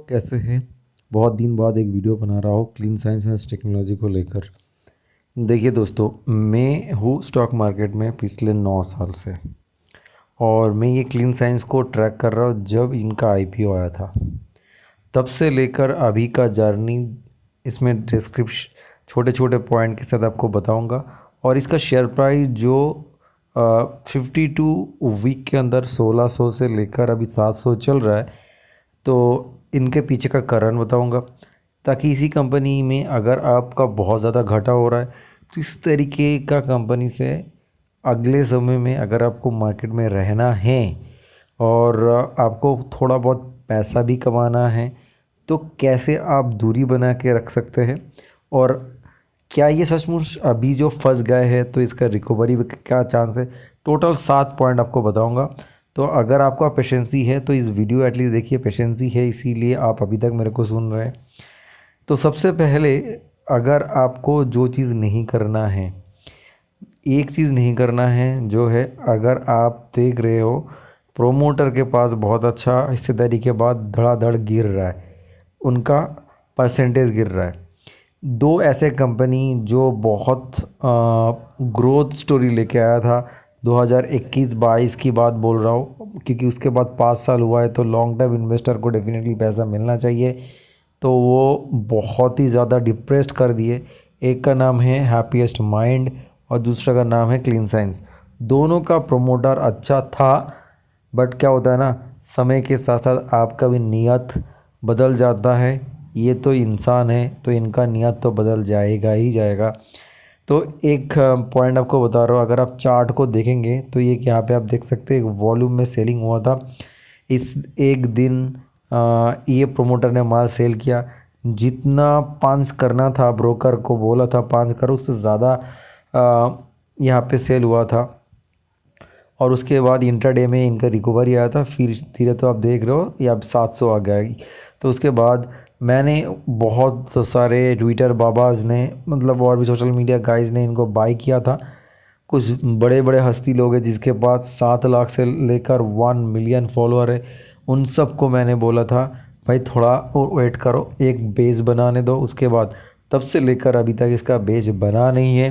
कैसे हैं। बहुत दिन बाद एक वीडियो बना रहा हूँ क्लीन साइंस एंड टेक्नोलॉजी को लेकर। देखिए दोस्तों, मैं हूँ स्टॉक मार्केट में पिछले 9 साल से, और मैं ये क्लीन साइंस को ट्रैक कर रहा हूँ जब इनका आईपीओ आया था। तब से लेकर अभी का जर्नी इसमें डिस्क्रिप्शन छोटे छोटे पॉइंट के साथ आपको बताऊंगा। और इसका शेयर प्राइस जो 52 वीक के अंदर 1600 से लेकर अभी 700 चल रहा है, तो इनके पीछे का कारण बताऊंगा, ताकि इसी कंपनी में अगर आपका बहुत ज़्यादा घाटा हो रहा है तो इस तरीके का कंपनी से अगले समय में अगर आपको मार्केट में रहना है और आपको थोड़ा बहुत पैसा भी कमाना है, तो कैसे आप दूरी बना के रख सकते हैं। और क्या ये सचमुच अभी जो फंस गए हैं तो इसका रिकवरी क्या चांस है। टोटल 7 पॉइंट आपको बताऊंगा। तो अगर आपका पेशेंसी है तो इस वीडियो एटलीस्ट देखिए, पेशेंसी है इसीलिए आप अभी तक मेरे को सुन रहे हैं। तो सबसे पहले, अगर आपको जो चीज़ नहीं करना है, एक चीज़ नहीं करना है जो है, अगर आप देख रहे हो प्रोमोटर के पास बहुत अच्छा हिस्सेदारी के बाद धड़ाधड़ गिर रहा है, उनका परसेंटेज गिर रहा है। दो ऐसे कंपनी जो बहुत ग्रोथ स्टोरी लेके आया था, 2021-22 की बात बोल रहा हूँ, क्योंकि उसके बाद 5 साल हुआ है तो लॉन्ग टर्म इन्वेस्टर को डेफिनेटली पैसा मिलना चाहिए। तो वो बहुत ही ज़्यादा डिप्रेस्ड कर दिए। एक का नाम है हैप्पीएस्ट माइंड और दूसरा का नाम है क्लीन साइंस। दोनों का प्रमोटर अच्छा था, बट क्या होता है ना, समय के साथ साथ आपका भी नियत बदल जाता है। ये तो इंसान है तो इनका नियत तो बदल जाएगा ही जाएगा। तो एक पॉइंट आपको बता रहा हूँ, अगर आप चार्ट को देखेंगे तो ये यहाँ पे आप देख सकते हैं एक वॉल्यूम में सेलिंग हुआ था। इस एक दिन ये प्रोमोटर ने माल सेल किया, जितना 5 करना था, ब्रोकर को बोला था 5 करो, उससे ज़्यादा यहाँ पे सेल हुआ था। और उसके बाद इंट्राडे में इनका रिकवरी आया था, फिर धीरे तो आप देख रहे हो ये अब 700 आ गया। तो उसके बाद मैंने बहुत सारे ट्विटर बाबाज ने, मतलब और भी सोशल मीडिया गाइज ने इनको बाय किया था। कुछ बड़े बड़े हस्ती लोग हैं जिसके पास 7 लाख से लेकर 1 मिलियन फॉलोअर है। उन सबको मैंने बोला था भाई थोड़ा और वेट करो, एक बेस बनाने दो। उसके बाद तब से लेकर अभी तक इसका बेस बना नहीं है।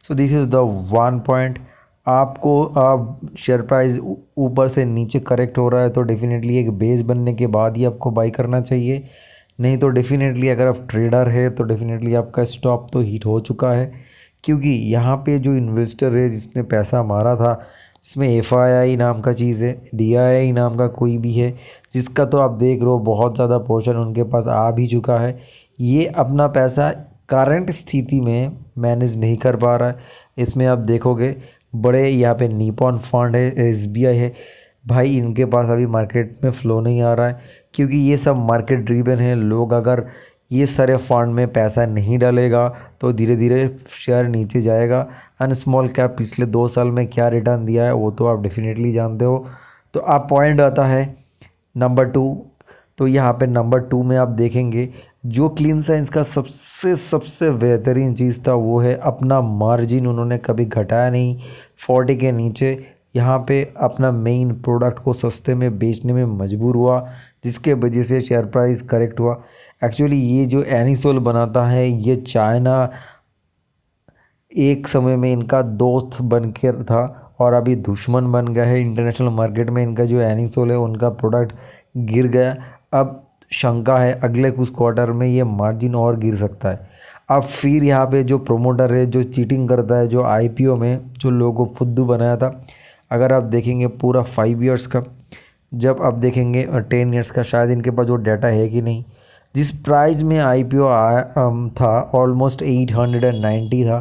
So this is the one point. आपको आप शेयर प्राइस ऊपर से नीचे करेक्ट हो रहा है तो डेफिनेटली एक बेस बनने के बाद ही आपको बाई करना चाहिए। नहीं तो डेफिनेटली अगर आप ट्रेडर है तो डेफिनेटली आपका स्टॉप तो हिट हो चुका है, क्योंकि यहाँ पे जो इन्वेस्टर है जिसने पैसा मारा था, इसमें एफआईआई नाम का चीज़ है, डीआईआई नाम का कोई भी है, जिसका तो आप देख रहे हो बहुत ज़्यादा पोर्शन उनके पास आ भी चुका है। ये अपना पैसा करंट स्थिति में मैनेज नहीं कर पा रहा है। इसमें आप देखोगे बड़े यहाँ पे निपॉन फंड है, एसबीआई है, भाई इनके पास अभी मार्केट में फ़्लो नहीं आ रहा है, क्योंकि ये सब मार्केट ड्रिवन है। लोग अगर ये सारे फंड में पैसा नहीं डालेगा तो धीरे धीरे शेयर नीचे जाएगा। एंड स्मॉल कैप पिछले 2 साल में क्या रिटर्न दिया है वो तो आप डेफिनेटली जानते हो। तो आप पॉइंट आता है नंबर 2। तो यहाँ पे नंबर 2 में आप देखेंगे जो क्लीन साइंस का सबसे सबसे बेहतरीन चीज़ था वो है अपना मार्जिन उन्होंने कभी घटाया नहीं। 40 के नीचे यहाँ पे अपना मेन प्रोडक्ट को सस्ते में बेचने में मजबूर हुआ, जिसके वजह से शेयर प्राइस करेक्ट हुआ। एक्चुअली ये जो एनिसोल बनाता है ये चाइना एक समय में इनका दोस्त बन के था और अभी दुश्मन बन गया है। इंटरनेशनल मार्केट में इनका जो एनिसोल है उनका प्रोडक्ट गिर गया। अब शंका है अगले कुछ क्वार्टर में ये मार्जिन और गिर सकता है। अब फिर यहाँ पे जो प्रोमोटर है जो चीटिंग करता है, जो आईपीओ में जो लोगों को फुद्दू बनाया था, अगर आप देखेंगे पूरा 5 ईयर्स का, जब आप देखेंगे 10 ईयर्स का, शायद इनके पास जो डाटा है कि नहीं, जिस प्राइस में आईपीओ आया था ऑलमोस्ट 890 था,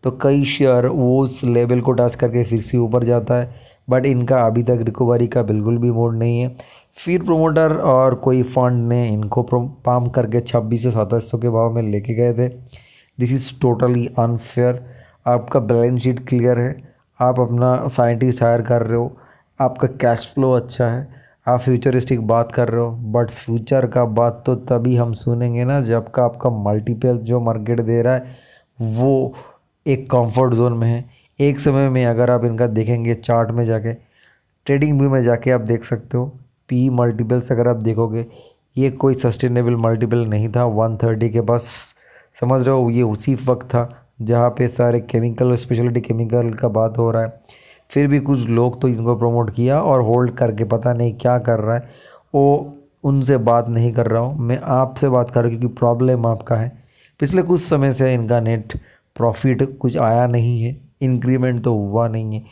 तो कई शेयर वो उस लेवल को टच करके फिर से ऊपर जाता है, बट इनका अभी तक रिकवरी का बिल्कुल भी मोड नहीं है। फिर प्रोमोटर और कोई फंड ने इनको पाम करके 26 से 2700 के भाव में लेके गए थे। This is totally unfair. आपका बैलेंस शीट क्लियर है, आप अपना साइंटिस्ट हायर कर रहे हो, आपका कैश फ्लो अच्छा है, आप फ्यूचरिस्टिक बात कर रहे हो, बट फ्यूचर का बात तो तभी हम सुनेंगे ना जब का आपका मल्टीपल जो मार्केट दे रहा है वो एक कंफर्ट जोन में है। एक समय में अगर आप इनका देखेंगे चार्ट में जाके, ट्रेडिंग व्यू में जाके आप देख सकते हो, पी मल्टीपल्स अगर आप देखोगे ये कोई सस्टेनेबल मल्टीपल नहीं था 130 के पास। समझ रहे हो, ये उसी वक्त था जहाँ पे सारे केमिकल, स्पेशलिटी केमिकल का बात हो रहा है। फिर भी कुछ लोग तो इनको प्रमोट किया और होल्ड करके पता नहीं क्या कर रहा है वो। उनसे बात नहीं कर रहा हूँ मैं, आपसे बात कर रहा हूँ क्योंकि प्रॉब्लम आपका है। पिछले कुछ समय से इनका नेट प्रॉफिट कुछ आया नहीं है, इंक्रीमेंट तो हुआ नहीं है।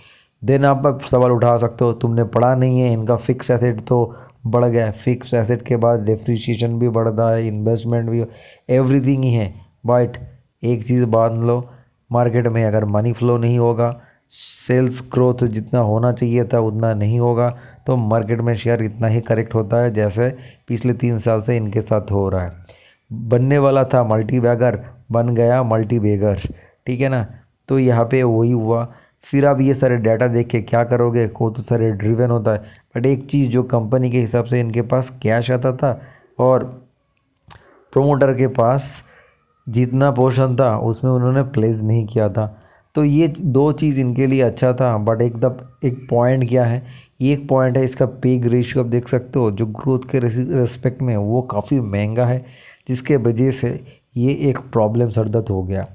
देन आप अब सवाल उठा सकते हो तुमने पढ़ा नहीं है, इनका फिक्स एसेट तो बढ़ गया है। फिक्स एसेट के बाद डेप्रिसिएशन भी बढ़ता है, इन्वेस्टमेंट भी, एवरीथिंग ही है। बट एक चीज़ बांध लो, मार्केट में अगर मनी फ्लो नहीं होगा, सेल्स ग्रोथ जितना होना चाहिए था उतना नहीं होगा, तो मार्केट में शेयर इतना ही करेक्ट होता है जैसे पिछले 3 साल से इनके साथ हो रहा है। बनने वाला था मल्टी बैगर, बन गया मल्टी बेगर। ठीक है ना, तो यहाँ पे वही हुआ। फिर आप ये सारे डाटा देख के क्या करोगे, को तो सारे ड्रिवन होता है। बट एक चीज़ जो कंपनी के हिसाब से इनके पास कैश आता था और प्रोमोटर के पास जितना पोर्शन था उसमें उन्होंने प्लेस नहीं किया था, तो ये दो चीज़ इनके लिए अच्छा था। बट एक पॉइंट क्या है, एक पॉइंट है इसका पेग रेशियो, आप देख सकते हो जो ग्रोथ के रेस्पेक्ट में वो काफ़ी महंगा है, जिसके वजह से ये एक प्रॉब्लम सरदर्द हो गया।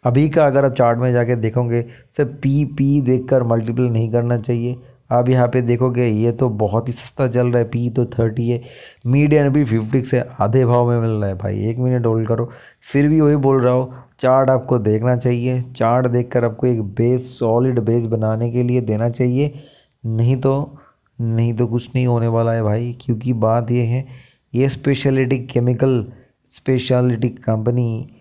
अभी का अगर आप चार्ट में जाके देखोगे, सिर्फ पी देखकर मल्टीपल नहीं करना चाहिए। आप यहाँ पे देखोगे ये तो बहुत ही सस्ता चल रहा है, पी तो 30 है, मीडियन भी 50 से आधे भाव में मिल रहा है। भाई 1 मिनट होल्ड करो। फिर भी वही बोल रहा हूँ, चार्ट आपको देखना चाहिए, चार्ट देखकर आपको एक बेस, सॉलिड बेस बनाने के लिए देना चाहिए। नहीं तो कुछ नहीं होने वाला है भाई, क्योंकि बात ये है, ये स्पेशलिटी केमिकल, स्पेशलिटी कंपनी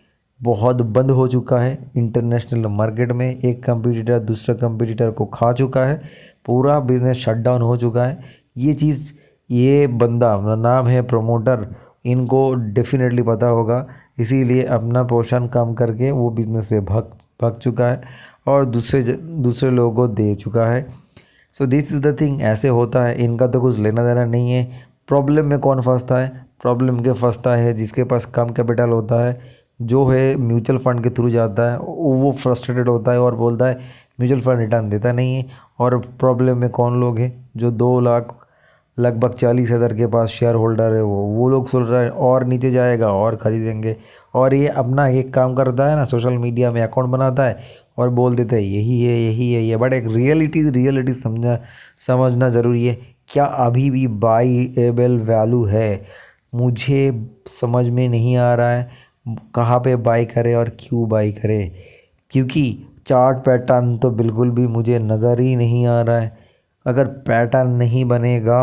बहुत बंद हो चुका है इंटरनेशनल मार्केट में। एक कंपटीटर दूसरा कंपटीटर को खा चुका है, पूरा बिजनेस शट डाउन हो चुका है। ये चीज़, ये बंदा नाम है प्रमोटर, इनको डेफिनेटली पता होगा, इसीलिए अपना पोर्शन कम करके वो बिज़नेस से भाग भाग चुका है और दूसरे लोगों को दे चुका है। So this is the thing, ऐसे होता है, इनका तो कुछ लेना देना नहीं है। प्रॉब्लम में कौन फंसता है, प्रॉब्लम के फंसता है जिसके पास कम कैपिटल होता है, जो है म्यूचुअल फंड के थ्रू जाता है, वो फ्रस्ट्रेटेड होता है और बोलता है म्यूचुअल फंड रिटर्न देता नहीं है। और प्रॉब्लम में कौन लोग हैं, जो 2 लाख लगभग 40,000 के पास शेयर होल्डर है, वो लोग सोच रहे हैं और नीचे जाएगा और ख़रीदेंगे। और ये अपना एक काम करता है ना, सोशल मीडिया में अकाउंट बनाता है और बोल देता है यही है यही है ये। बट एक रियलिटी समझना ज़रूरी है। क्या अभी भी बाईएबल वैल्यू है, मुझे समझ में नहीं आ रहा है कहाँ पे बाई करे और क्यों बाई करे, क्योंकि चार्ट पैटर्न तो बिल्कुल भी मुझे नज़र ही नहीं आ रहा है। अगर पैटर्न नहीं बनेगा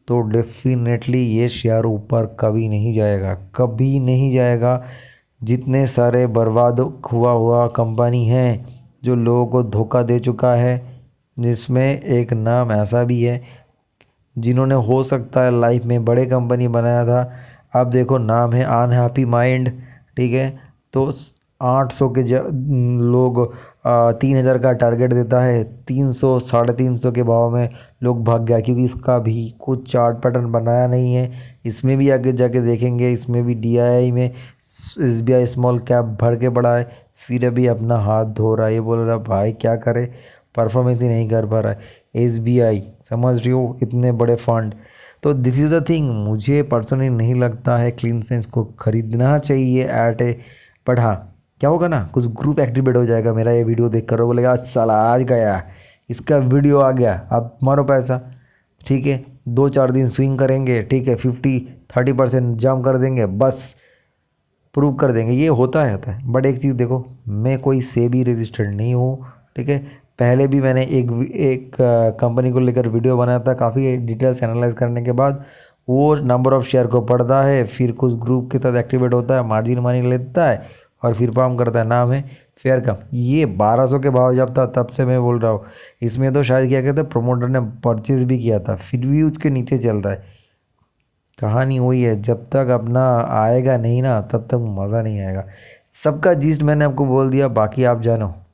तो डेफिनेटली ये शेयर ऊपर कभी नहीं जाएगा, कभी नहीं जाएगा। जितने सारे बर्बाद हुआ कंपनी हैं जो लोगों को धोखा दे चुका है, जिसमें एक नाम ऐसा भी है जिन्होंने हो सकता है लाइफ में बड़े कंपनी बनाया था। आप देखो नाम है अनहैप्पी माइंड। ठीक है, तो 800 के लोग 3,000 का टारगेट देता है, 300 350 के भाव में लोग भाग गया, क्योंकि इसका भी कुछ चार्ट पैटर्न बनाया नहीं है। इसमें भी आगे जाके देखेंगे, इसमें भी डीआईआई में एसबीआई स्मॉल कैप भर के पड़ा है, फिर अभी अपना हाथ धो रहा है। ये बोल रहा भाई क्या करे, परफॉर्मेंस ही नहीं कर पा रहा है एसबीआई, समझ रही हो, इतने बड़े फंड। तो दिस इज़ द थिंग, मुझे पर्सनली नहीं लगता है क्लीन सेंस को खरीदना चाहिए एट ए। बट हाँ, क्या होगा ना, कुछ ग्रुप एक्टिवेट हो जाएगा मेरा ये वीडियो देख कर, बोलेगा आज साला आज गया, इसका वीडियो आ गया, अब मारो पैसा। ठीक है, 2-4 दिन स्विंग करेंगे, ठीक है, 50-30% जंप कर देंगे, बस प्रूव कर देंगे। ये होता है। बट एक चीज़ देखो, मैं कोई सेबी रजिस्टर्ड नहीं हूँ। ठीक है, पहले भी मैंने एक कंपनी को लेकर वीडियो बनाया था, काफ़ी डिटेल्स एनालाइज करने के बाद वो नंबर ऑफ़ शेयर को पढ़ता है, फिर कुछ ग्रुप के साथ एक्टिवेट होता है, मार्जिन मनी लेता है और फिर पाम करता है। नाम है फेयर कम। ये 1200 के भाव जब था तब से मैं बोल रहा हूँ, इसमें तो शायद क्या कहते हैं प्रमोटर ने परचेज भी किया था, फिर भी उसके नीचे चल रहा है। कहानी वही है, जब तक अपना आएगा नहीं ना तब तक मज़ा नहीं आएगा। सबका जीस्ट मैंने आपको बोल दिया, बाकी आप जानो।